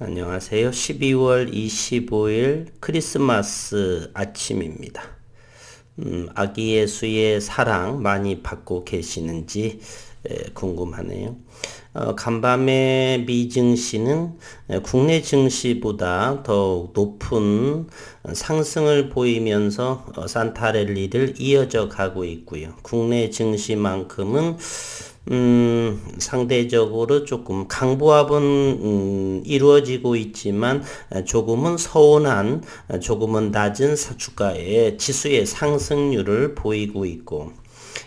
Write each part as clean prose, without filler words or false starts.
안녕하세요. 12월 25일 크리스마스 아침입니다. 아기 예수의 사랑 많이 받고 계시는지 궁금하네요. 간밤의 미 증시는 국내 증시보다 더욱 높은 상승을 보이면서 산타랠리를 이어져 가고 있고요. 국내 증시만큼은 상대적으로 조금 강보합은 이루어지고 있지만 조금은 서운한, 조금은 낮은 주가의 지수의 상승률을 보이고 있고,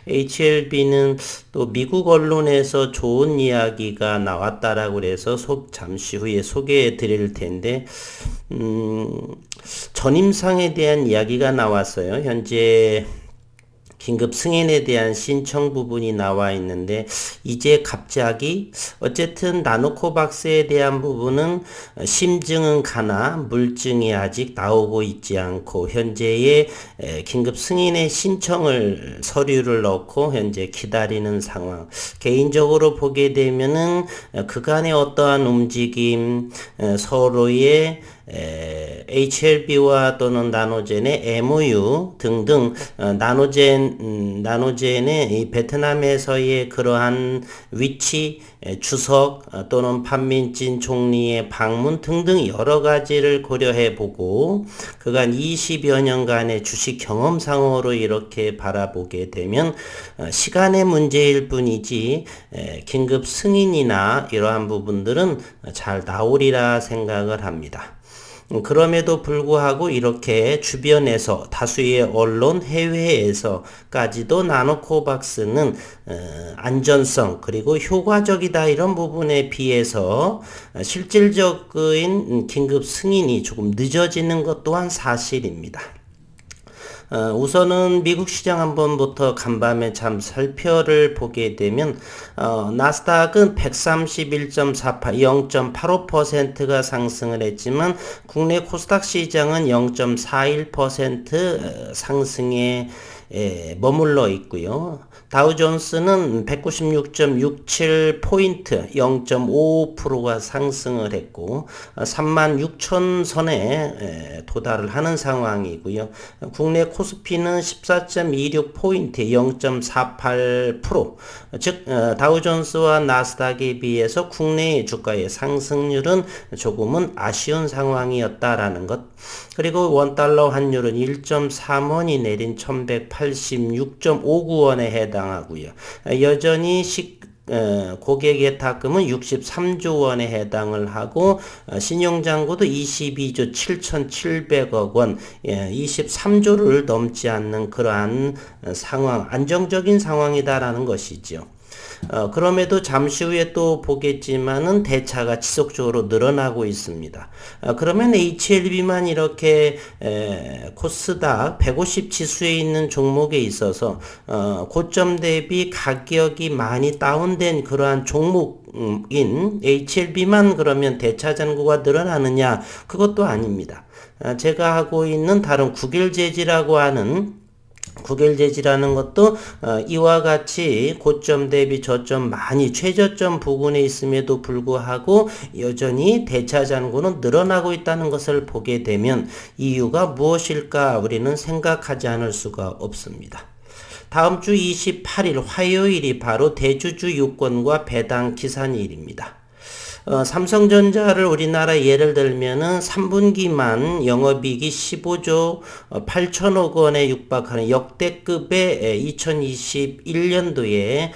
HLB는 또 미국 언론에서 좋은 이야기가 나왔다라고 그래서 잠시 후에 소개해 드릴 텐데, 전임상에 대한 이야기가 나왔어요. 현재 긴급 승인에 대한 신청 부분이 나와 있는데 이제 갑자기 어쨌든 나노코박스에 대한 부분은 심증은 가나 물증이 아직 나오고 있지 않고 현재의 긴급 승인의 신청을 서류를 넣고 현재 기다리는 상황. 개인적으로 보게 되면은 그간의 어떠한 움직임, 서로의 HLB와 또는 나노젠의 MOU 등등 나노젠의 이 베트남에서의 그러한 위치, 주석 또는 판민진 총리의 방문 등등 여러 가지를 고려해 보고 그간 20여 년간의 주식 경험상으로 이렇게 바라보게 되면 시간의 문제일 뿐이지 긴급 승인이나 이러한 부분들은 잘 나오리라 생각을 합니다. 그럼에도 불구하고 이렇게 주변에서 다수의 언론 해외에서까지도 나노코박스는 안전성 그리고 효과적이다 이런 부분에 비해서 실질적인 긴급 승인이 조금 늦어지는 것 또한 사실입니다. 우선은 미국 시장 한번부터 간밤에 참 살펴를 보게 되면 나스닥은 131.48, 0.85%가 상승을 했지만 국내 코스닥 시장은 0.41% 상승에 머물러 있고요. 다우존스는 196.67포인트 0.55%가 상승을 했고 36,000선에 도달을 하는 상황이고요. 국내 코스피는 14.26포인트 0.48%, 즉 다우존스와 나스닥에 비해서 국내의 주가의 상승률은 조금은 아쉬운 상황이었다라는 것. 그리고 원달러 환율은 1.3원이 내린 1186.59원에 해당하고요. 여전히 고객의 탁금은 63조 원에 해당을 하고 신용잔고도 22조 7,700억 원, 23조를 넘지 않는 그러한 상황, 안정적인 상황이다라는 것이죠. 그럼에도 잠시 후에 또 보겠지만은 대차가 지속적으로 늘어나고 있습니다. 그러면 HLB만 이렇게 코스닥 150 지수에 있는 종목에 있어서 고점 대비 가격이 많이 다운된 그러한 종목인 HLB만 그러면 대차 잔고가 늘어나느냐? 그것도 아닙니다. 제가 하고 있는 다른 국일재지라고 하는 국일재지라는 것도 이와 같이 고점 대비 저점 많이 최저점 부근에 있음에도 불구하고 여전히 대차 잔고는 늘어나고 있다는 것을 보게 되면 이유가 무엇일까 우리는 생각하지 않을 수가 없습니다. 다음 주 28일 화요일이 바로 대주주 유권과 배당 기산일입니다. 삼성전자를 우리나라 예를 들면은 3분기만 영업이익이 15조 8천억 원에 육박하는 역대급의 2021년도에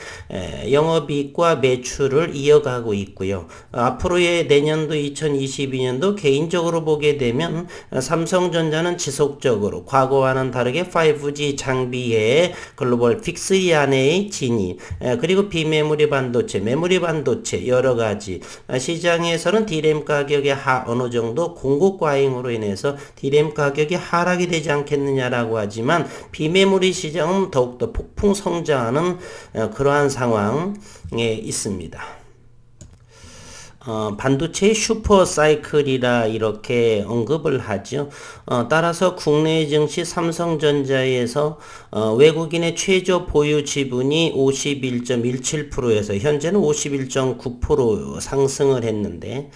영업이익과 매출을 이어가고 있고요. 앞으로의 내년도 2022년도 개인적으로 보게 되면 삼성전자는 지속적으로 과거와는 다르게 5G 장비의 글로벌 픽스리 안의 진입, 그리고 비메모리 반도체, 메모리 반도체 여러 가지 시장에서는 D램 가격의 어느 정도 공급 과잉으로 인해서 D램 가격이 하락이 되지 않겠느냐라고 하지만 비메모리 시장은 더욱더 폭풍 성장하는 그러한 상황에 있습니다. 반도체의 슈퍼 사이클이라 이렇게 언급을 하죠. 따라서 국내 증시 삼성전자에서 외국인의 최저 보유 지분이 51.17%에서 현재는 51.9% 상승을 했는데,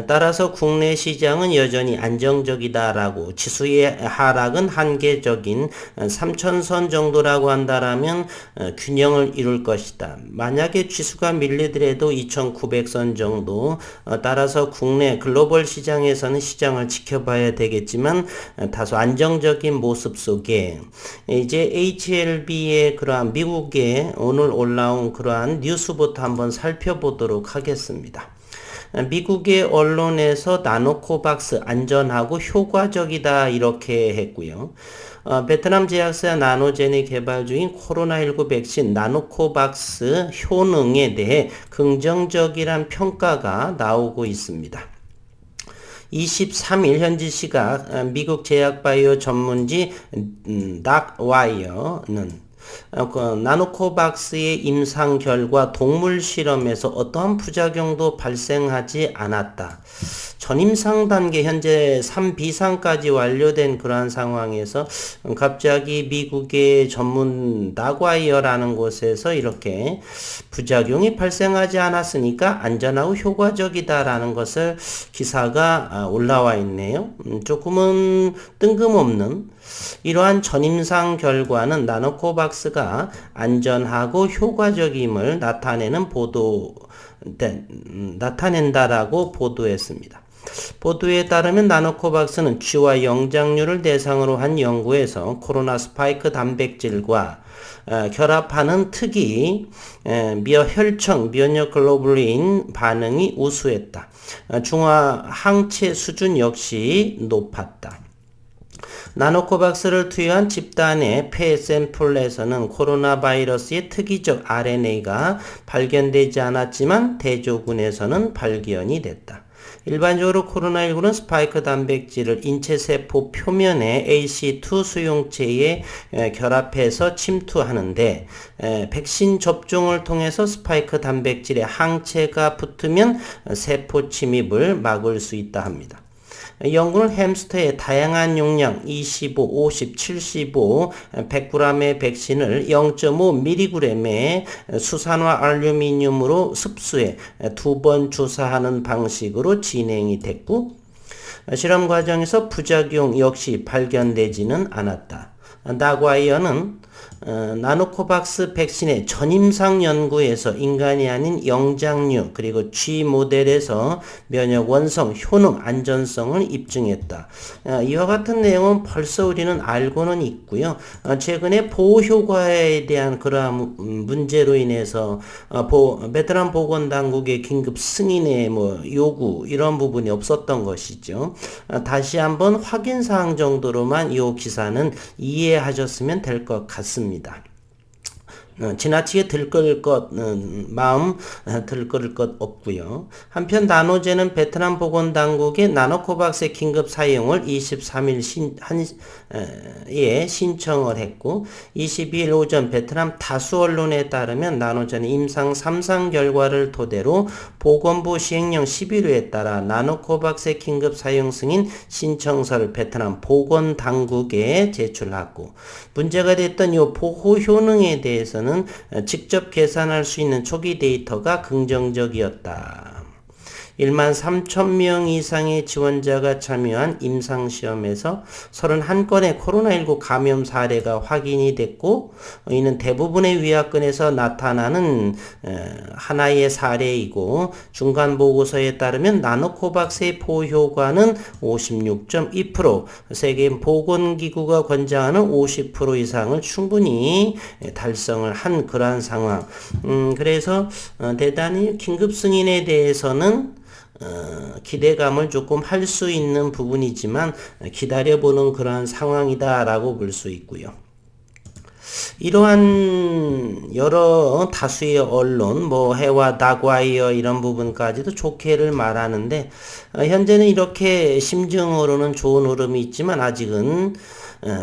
따라서 국내 시장은 여전히 안정적이다라고, 지수의 하락은 한계적인 3천선 정도라고 한다라면 균형을 이룰 것이다. 만약에 지수가 밀리더라도 2,900선 정도, 따라서 국내 글로벌 시장에서는 시장을 지켜봐야 되겠지만 다소 안정적인 모습 속에 이제 HLB의 그러한 미국의 오늘 올라온 그러한 뉴스부터 한번 살펴보도록 하겠습니다. 미국의 언론에서 나노코박스 안전하고 효과적이다 이렇게 했고요. 베트남 제약사 나노젠이 개발 중인 코로나19 백신 나노코박스 효능에 대해 긍정적이란 평가가 나오고 있습니다. 23일 현지 시각 미국 제약바이오 전문지 닥와이어는 나노코박스의 임상 결과 동물 실험에서 어떠한 부작용도 발생하지 않았다. 전임상 단계 현재 3비상까지 완료된 그러한 상황에서 갑자기 미국의 전문 닥와이어라는 곳에서 이렇게 부작용이 발생하지 않았으니까 안전하고 효과적이다라는 것을 기사가 올라와 있네요. 조금은 뜬금없는 이러한 전임상 결과는 나노코박스가 안전하고 효과적임을 나타낸다라고 보도했습니다. 보도에 따르면 나노코박스는 쥐와 영장류를 대상으로 한 연구에서 코로나 스파이크 단백질과 결합하는 특이 혈청 면역글로불린 반응이 우수했다. 중화 항체 수준 역시 높았다. 나노코박스를 투여한 집단의 폐 샘플에서는 코로나 바이러스의 특이적 RNA가 발견되지 않았지만 대조군에서는 발견이 됐다. 일반적으로 코로나19는 스파이크 단백질을 인체세포 표면에 AC2 수용체에 결합해서 침투하는데, 백신 접종을 통해서 스파이크 단백질에 항체가 붙으면 세포 침입을 막을 수 있다 합니다. 연구는 햄스터의 다양한 용량 25, 50, 75, 100g의 백신을 0.5mg의 수산화 알루미늄으로 습수해 2번 주사하는 방식으로 진행이 됐고, 실험 과정에서 부작용 역시 발견되지는 않았다. 닥와이어는 나노코박스 백신의 전임상 연구에서 인간이 아닌 영장류 그리고 쥐 모델에서 면역 원성, 효능, 안전성을 입증했다. 이와 같은 내용은 벌써 우리는 알고는 있고요. 최근에 보호 효과에 대한 그러한 문제로 인해서 베트남 보건당국의 긴급 승인의 요구 이런 부분이 없었던 것이죠. 다시 한번 확인사항 정도로만 이 기사는 이해하셨으면 될 것 같습니다. 지나치게 들끓을 것 없고요. 한편 나노젠은 베트남 보건당국의 나노코박스의 긴급 사용을 23일 신청을 했고, 22일 오전 베트남 다수 언론에 따르면 나노젠의 임상 3상 결과를 토대로 보건부 시행령 11호에 따라 나노코박스의 긴급 사용 승인 신청서를 베트남 보건당국에 제출하고, 문제가 됐던 이 보호 효능에 대해서는 직접 계산할 수 있는 초기 데이터가 긍정적이었다. 1만 3천 명 이상의 지원자가 참여한 임상시험에서 31건의 코로나19 감염 사례가 확인이 됐고, 이는 대부분의 위약근에서 나타나는 하나의 사례이고, 중간 보고서에 따르면 나노코박스의 보호 효과는 56.2%, 세계보건기구가 권장하는 50% 이상을 충분히 달성을 한 그러한 상황. 그래서 대단히 긴급 승인에 대해서는 기대감을 조금 할 수 있는 부분이지만 기다려보는 그러한 상황이다라고 볼 수 있고요. 이러한 여러 다수의 언론, 해와 닥와이어 이런 부분까지도 좋게를 말하는데, 현재는 이렇게 심증으로는 좋은 흐름이 있지만 아직은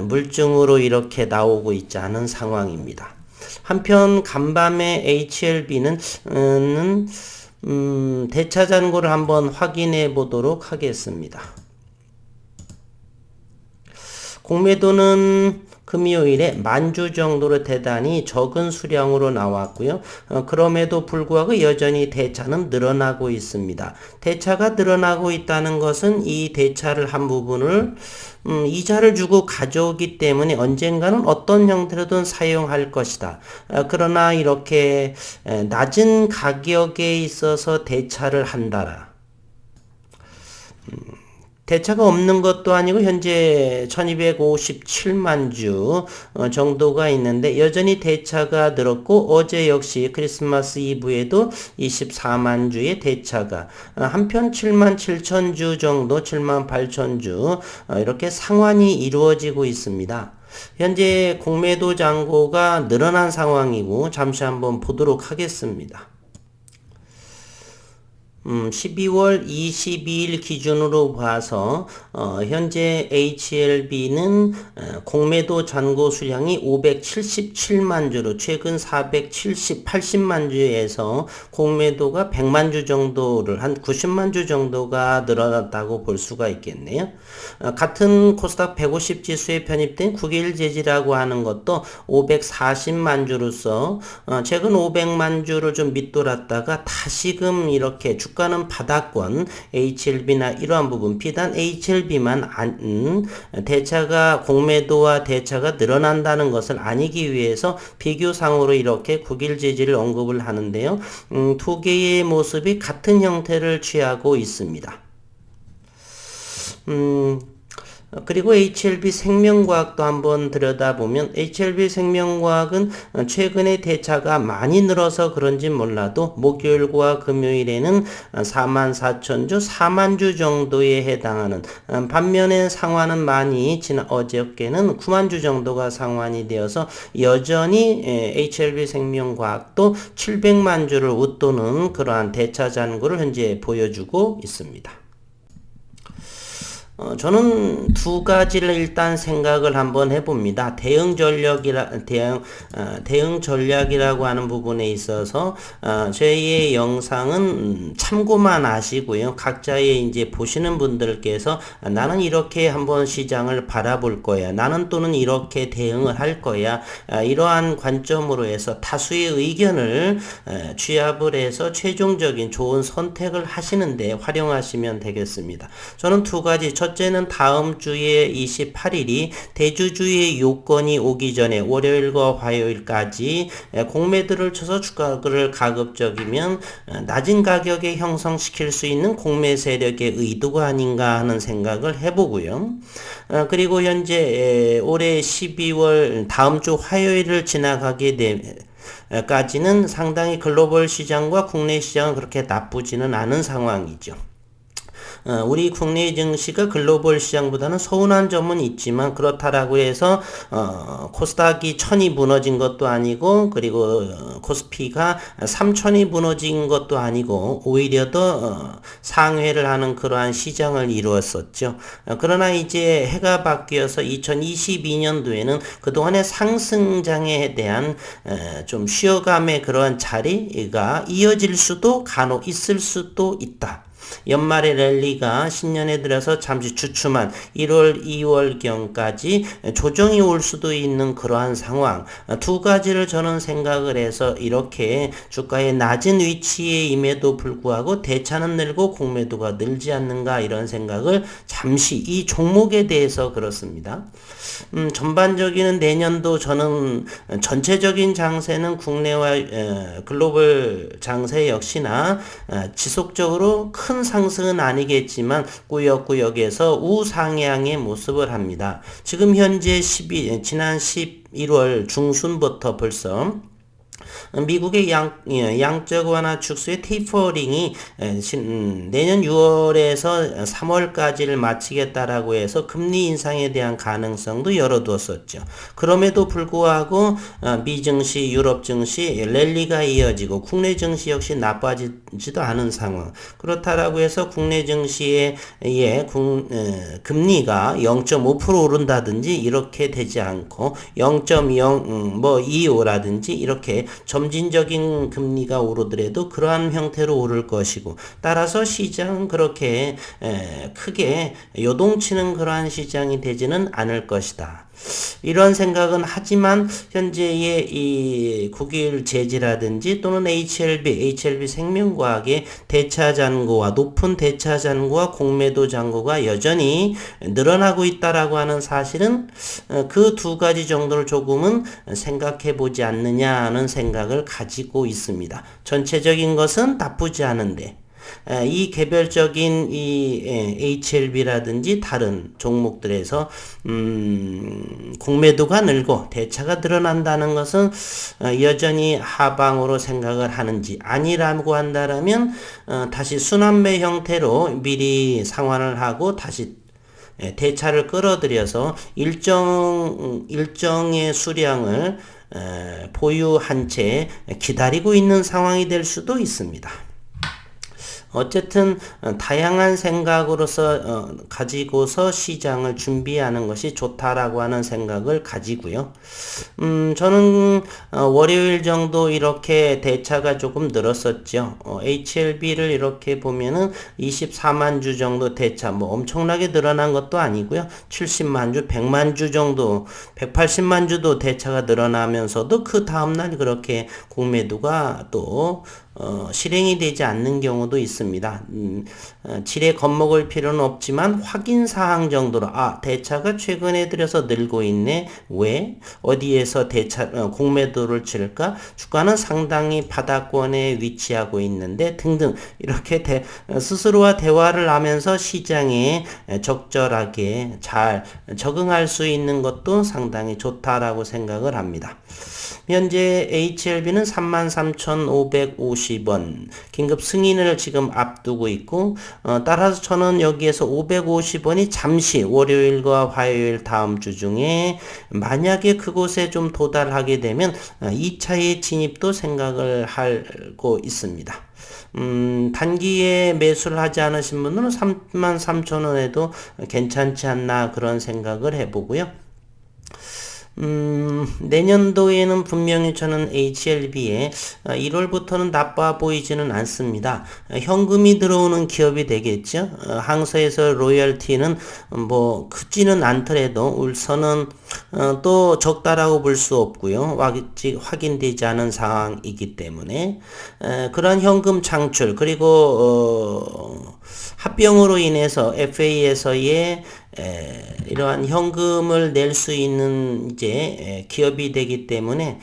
물증으로 이렇게 나오고 있지 않은 상황입니다. 한편 간밤에 HLB는 대차 잔고를 한번 확인해 보도록 하겠습니다. 공매도는 금요일에 10,000주 정도로 대단히 적은 수량으로 나왔고요. 그럼에도 불구하고 여전히 대차는 늘어나고 있습니다. 대차가 늘어나고 있다는 것은 이 대차를 한 부분을 이자를 주고 가져오기 때문에 언젠가는 어떤 형태로든 사용할 것이다. 그러나 이렇게 낮은 가격에 있어서 대차를 한다라. 대차가 없는 것도 아니고 현재 1257만 주 정도가 있는데 여전히 대차가 늘었고 어제 역시 크리스마스 이브에도 24만 주의 대차가 한편 7만 7천 주 정도 7만 8천 주 이렇게 상환이 이루어지고 있습니다. 현재 공매도 잔고가 늘어난 상황이고 잠시 한번 보도록 하겠습니다. 12월 22일 기준으로 봐서 현재 HLB는 공매도 잔고 수량이 577만 주로 최근 80만 주에서 공매도가 100만 주 정도를 한 90만 주 정도가 늘어났다고 볼 수가 있겠네요. 같은 코스닥 150 지수에 편입된 9일 제지라고 하는 것도 540만 주로서 최근 500만 주를 좀 밑돌았다가 다시금 이렇게 주가는 바닥권 HLB나 이러한 부분 비단 HLB만 대차가 공매도와 대차가 늘어난다는 것을 아니기 위해서 비교상으로 이렇게 9일 제지를 언급을 하는데요. 두 개의 모습이 같은 형태를 취하고 있습니다. 그리고 HLB 생명과학도 한번 들여다보면 HLB 생명과학은 최근에 대차가 많이 늘어서 그런지 몰라도 목요일과 금요일에는 44,000주, 4만 주 정도에 해당하는 반면에 상환은 많이 지난 어저께는 9만 주 정도가 상환이 되어서 여전히 HLB 생명과학도 700만 주를 웃도는 그러한 대차 잔고를 현재 보여주고 있습니다. 저는 두 가지를 일단 생각을 한번 해봅니다. 대응 전략이라고 하는 부분에 있어서 저희의 영상은 참고만 하시고요. 각자의 이제 보시는 분들께서 나는 이렇게 한번 시장을 바라볼 거야. 나는 또는 이렇게 대응을 할 거야. 이러한 관점으로 해서 다수의 의견을 취합을 해서 최종적인 좋은 선택을 하시는데 활용하시면 되겠습니다. 저는 두 가지 첫째는 다음 주에 28일이 대주주의 요건이 오기 전에 월요일과 화요일까지 공매도를 쳐서 주가를 가급적이면 낮은 가격에 형성시킬 수 있는 공매 세력의 의도가 아닌가 하는 생각을 해보고요. 그리고 현재 올해 12월 다음 주 화요일을 지나가게 되면 까지는 상당히 글로벌 시장과 국내 시장은 그렇게 나쁘지는 않은 상황이죠. 우리 국내 증시가 글로벌 시장보다는 서운한 점은 있지만 그렇다라고 해서 코스닥이 1000이 무너진 것도 아니고 그리고 코스피가 3000이 무너진 것도 아니고 오히려 더 상회를 하는 그러한 시장을 이루었었죠. 그러나 이제 해가 바뀌어서 2022년도에는 그동안의 상승장에 대한 좀 쉬어감의 그러한 자리가 이어질 수도 간혹 있을 수도 있다. 연말의 랠리가 신년에 들어서 잠시 주춤한 1월, 2월경까지 조정이 올 수도 있는 그러한 상황. 두 가지를 저는 생각을 해서 이렇게 주가의 낮은 위치에 임에도 불구하고 대차는 늘고 공매도가 늘지 않는가 이런 생각을 잠시 이 종목에 대해서 그렇습니다. 전반적인 내년도 저는 전체적인 장세는 국내와 글로벌 장세 역시나 지속적으로 큰 상승은 아니겠지만 꾸역꾸역에서 우상향의 모습을 합니다. 지금 현재 지난 11월 중순부터 벌써 미국의 양적 완화 축소의 테이퍼링이 내년 6월에서 3월까지를 마치겠다라고 해서 금리 인상에 대한 가능성도 열어두었었죠. 그럼에도 불구하고 미증시, 유럽 증시 랠리가 이어지고 국내 증시 역시 나빠지지도 않은 상황. 그렇다라고 해서 국내 증시의 금리가 0.5% 오른다든지 이렇게 되지 않고 0.0 25라든지 이렇게 점진적인 금리가 오르더라도 그러한 형태로 오를 것이고, 따라서 시장은 그렇게 크게 요동치는 그러한 시장이 되지는 않을 것이다. 이런 생각은 하지만 현재의 이 국유율 제지라든지 또는 HLB 생명과학의 대차 잔고와 높은 대차 잔고와 공매도 잔고가 여전히 늘어나고 있다라고 하는 사실은 그 두 가지 정도를 조금은 생각해 보지 않느냐는 생각을 가지고 있습니다. 전체적인 것은 나쁘지 않은데 이 개별적인 이 HLB라든지 다른 종목들에서 공매도가 늘고 대차가 늘어난다는 것은 여전히 하방으로 생각을 하는지, 아니라고 한다면 다시 순환매 형태로 미리 상환을 하고 다시 대차를 끌어들여서 일정의 수량을 보유한 채 기다리고 있는 상황이 될 수도 있습니다. 어쨌든 다양한 생각으로서 가지고서 시장을 준비하는 것이 좋다라고 하는 생각을 가지고요. 저는 월요일 정도 이렇게 대차가 조금 늘었었죠. HLB를 이렇게 보면은 24만 주 정도 대차, 뭐 엄청나게 늘어난 것도 아니고요. 70만 주, 100만 주 정도, 180만 주도 대차가 늘어나면서도 그 다음날 그렇게 공매도가 또 실행이 되지 않는 경우도 있습니다. 지레 겁먹을 필요는 없지만 확인사항 정도로 대차가 최근에 들여서 늘고 있네. 왜? 어디에서 공매도를 칠까? 주가는 상당히 바닥권에 위치하고 있는데 등등 이렇게 스스로와 대화를 하면서 시장에 적절하게 잘 적응할 수 있는 것도 상당히 좋다라고 생각을 합니다. 현재 HLB는 33,550원 긴급 승인을 지금 앞두고 있고, 따라서 저는 여기에서 550원이 잠시 월요일과 화요일 다음 주 중에 만약에 그곳에 좀 도달하게 되면 2차의 진입도 생각을 하고 있습니다. 단기에 매수를 하지 않으신 분들은 33,000원에도 괜찮지 않나 그런 생각을 해보고요. 내년도에는 분명히 저는 HLB에 1월부터는 나빠 보이지는 않습니다. 현금이 들어오는 기업이 되겠죠. 항서에서 로열티는 뭐 크지는 않더라도 울선은 또 적다라고 볼 수 없고요. 아직 확인되지 않은 상황이기 때문에 그런 현금 창출, 그리고 합병으로 인해서 FA에서의 이러한 현금을 낼 수 있는 이제 기업이 되기 때문에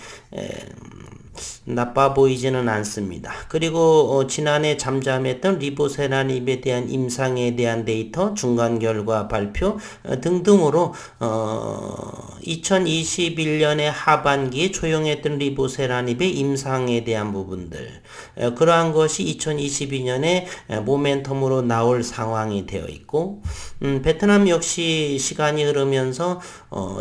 나빠 보이지는 않습니다. 그리고 지난해 잠잠했던 리보세라닙에 대한 임상에 대한 데이터, 중간 결과 발표 등등으로 2021년의 하반기에 조용했던 리보세라닙의 임상에 대한 부분들, 그러한 것이 2022년에 모멘텀으로 나올 상황이 되어 있고, 베트남 역시 시간이 흐르면서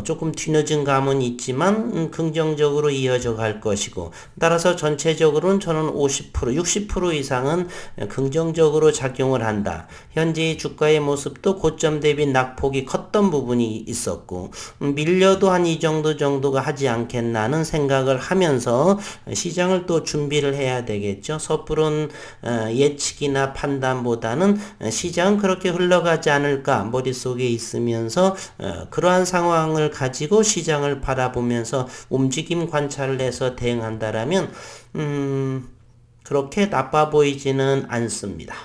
조금 뒤늦은 감은 있지만 긍정적으로 이어져 갈 것이고, 따라서 전체적으로는 저는 50%, 60% 이상은 긍정적으로 작용을 한다. 현재의 주가의 모습도 고점 대비 낙폭이 컸던 부분이 있었고, 밀려도 한 이 정도가 하지 않겠나는 생각을 하면서 시장을 또 준비를 해야 되겠죠. 섣부른 예측이나 판단보다는 시장은 그렇게 흘러가지 않을까 머릿속에 있으면서 그러한 상황을 가지고 시장을 바라보면서 움직임 관찰을 해서 대응한다라면 그렇게 나빠 보이지는 않습니다.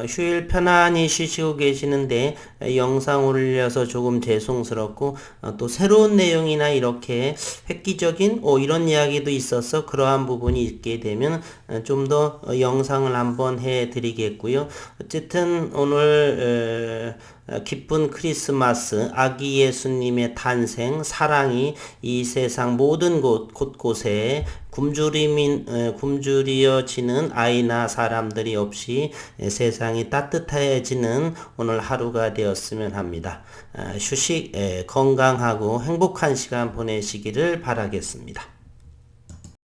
휴일 편안히 쉬시고 계시는데 영상 올려서 조금 죄송스럽고, 또 새로운 내용이나 이렇게 획기적인 이런 이야기도 있어서 그러한 부분이 있게 되면 좀 더 영상을 한번 해 드리겠고요. 어쨌든 오늘 기쁜 크리스마스, 아기 예수님의 탄생, 사랑이 이 세상 모든 곳곳에 굶주려지는 아이나 사람들이 없이 세상이 따뜻해지는 오늘 하루가 되었으면 합니다. 휴식, 건강하고 행복한 시간 보내시기를 바라겠습니다.